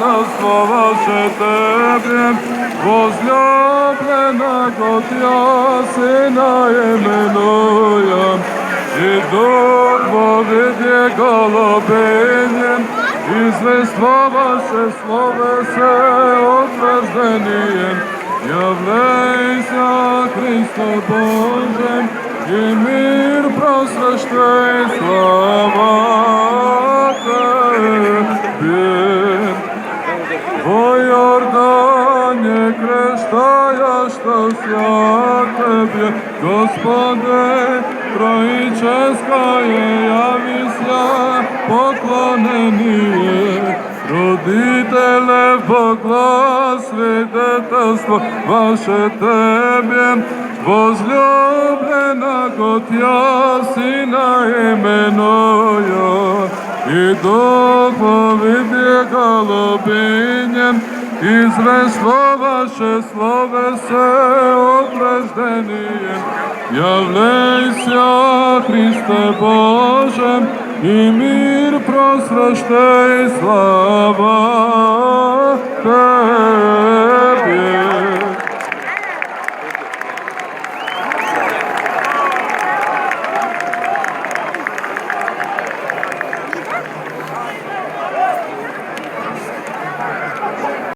царство ваше Тебе, возлюбленого Тя Сина именуем, и Дух воведе голубенем, извество ваше слове се утверждением, являйся, Христо Боже, и мир просвещай, слава Тебе. Во Иордане крещающийся Тебе, Господи, Троическое явися поклонение, родителе Бога, свидетельство ваше Тебе, возлюбленого Тя Сина именую, и Дух воведе голубинем, извество ваше слове се утверждением, являйся, Христе Боже, и мир просвещай, слава Тебе.